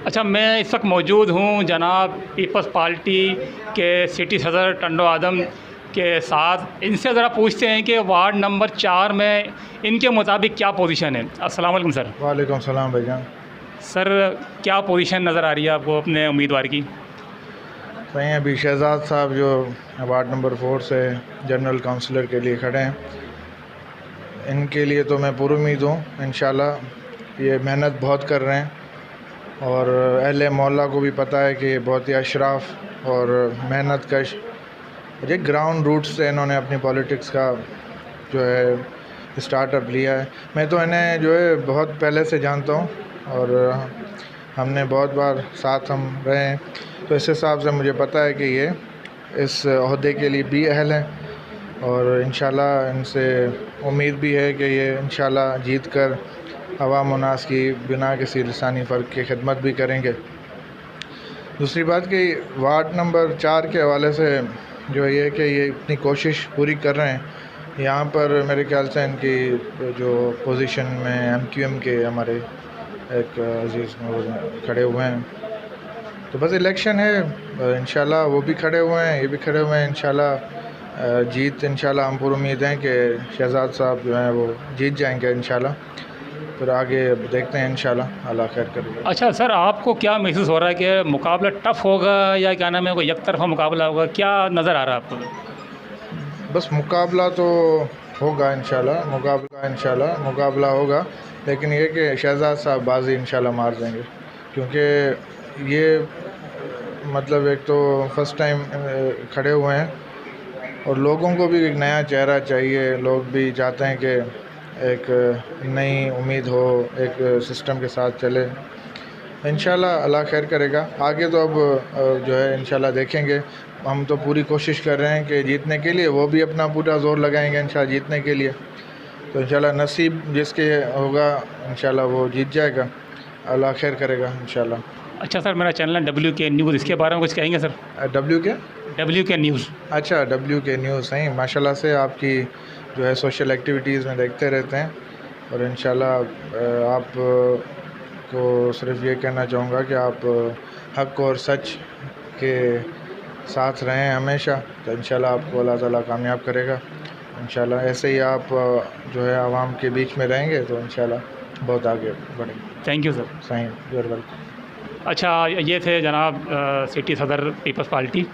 अच्छा, मैं इस वक्त मौजूद हूँ जनाब पीपल्स पार्टी के सिटी सदर टंडो आदम के साथ। इनसे ज़रा पूछते हैं कि वार्ड नंबर 4 में इनके मुताबिक क्या पोजीशन है। अस्सलाम वालेकुम सर। वालेकुम सलाम भाईजान। सर, क्या पोजीशन नज़र आ रही है आपको अपने उम्मीदवार की? सही है, अभी शहजाद साहब जो वार्ड नंबर 4 से जनरल काउंसलर के लिए खड़े हैं, इनके लिए तो मैं पूरी उम्मीद हूँ। इंशाल्लाह ये मेहनत बहुत कर रहे हैं और अहले मोहल्ला को भी पता है कि ये बहुत ही अशराफ और मेहनत कश जो ग्राउंड रूट से इन्होंने अपनी पॉलिटिक्स का जो है स्टार्टअप लिया है। मैं तो इन्हें जो है बहुत पहले से जानता हूँ और हमने बहुत बार साथ हम रहे हैं, तो इस हिसाब से मुझे पता है कि ये इस ओहदे के लिए भी अहल हैं और इंशाल्लाह इनसे उम्मीद भी है कि ये इंशाल्लाह जीत कर अवाम व नास की बिना किसी लिसानी फ़र्क की खिदमत भी करेंगे। दूसरी बात कि वार्ड नंबर 4 के हवाले से जो ये कि ये इतनी कोशिश पूरी कर रहे हैं, यहाँ पर मेरे ख्याल से इनकी जो पोजीशन में MQM के हमारे एक अजीज़ खड़े हुए हैं, तो बस इलेक्शन है, इंशाल्लाह वो भी खड़े हुए हैं, ये भी खड़े हुए हैं। इंशाल्लाह जीत इंशाल्लाह हम पूरी उम्मीद है कि शहजाद साहब जो हैं वो जीत जाएंगे इंशाल्लाह। फिर आगे देखते हैं इंशाल्लाह, अल्लाह खैर करेगा। अच्छा सर, आपको क्या महसूस हो रहा है कि मुकाबला टफ़ होगा या क्या नाम है, कोई एक तरफ़ा मुकाबला होगा? क्या नज़र आ रहा है आपको? बस मुकाबला तो होगा इंशाल्लाह, मुकाबला होगा, लेकिन ये कि शहजाद साहब बाजी इंशाल्लाह मार देंगे, क्योंकि ये मतलब एक तो फर्स्ट टाइम खड़े हुए हैं और लोगों को भी एक नया चेहरा चाहिए। लोग भी चाहते हैं कि एक नई उम्मीद हो, एक सिस्टम के साथ चले। इंशाल्लाह अल्लाह खैर करेगा। आगे तो अब जो है इंशाल्लाह देखेंगे। हम तो पूरी कोशिश कर रहे हैं कि जीतने के लिए, वो भी अपना पूरा ज़ोर लगाएंगे इंशाल्लाह जीतने के लिए। तो इंशाल्लाह नसीब जिसके होगा इंशाल्लाह वो जीत जाएगा, अल्लाह खैर करेगा इंशाल्लाह। अच्छा सर, मेरा चैनल है WK न्यूज़, इसके बारे में कुछ कहेंगे सर? WK news. अच्छा, WK न्यूज़। सही, माशाल्लाह से आपकी जो है सोशल एक्टिविटीज़ में देखते रहते हैं और इंशाल्लाह आप को सिर्फ ये कहना चाहूँगा कि आप हक़ और सच के साथ रहें हमेशा, तो इंशाल्लाह आपको अल्लाह ताला कामयाब करेगा। इंशाल्लाह ऐसे ही आप जो है आवाम के बीच में रहेंगे तो इंशाल्लाह बहुत आगे बढ़ेंगे। Thank you sir. सही, यूर वेलकम। अच्छा, ये थे जनाब सिटी सदर पीपल्स पार्टी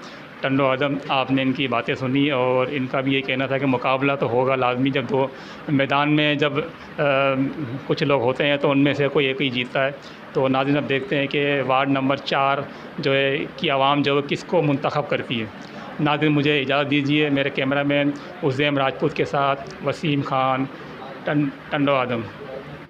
टंडो आदम। आपने इनकी बातें सुनी और इनका भी ये कहना था कि मुकाबला तो होगा लाजमी। जब दो मैदान में जब कुछ लोग होते हैं तो उनमें से कोई एक ही जीतता है। तो नाज़रीन, अब देखते हैं कि वार्ड नंबर 4 जो है कि आवाम जो है किसको मुंतखब करती है। नाज़रीन, मुझे इजाज़त दीजिए। मेरे कैमरा मैन उज़ैम राजपूत के साथ वसीम खान, टंडो आदम।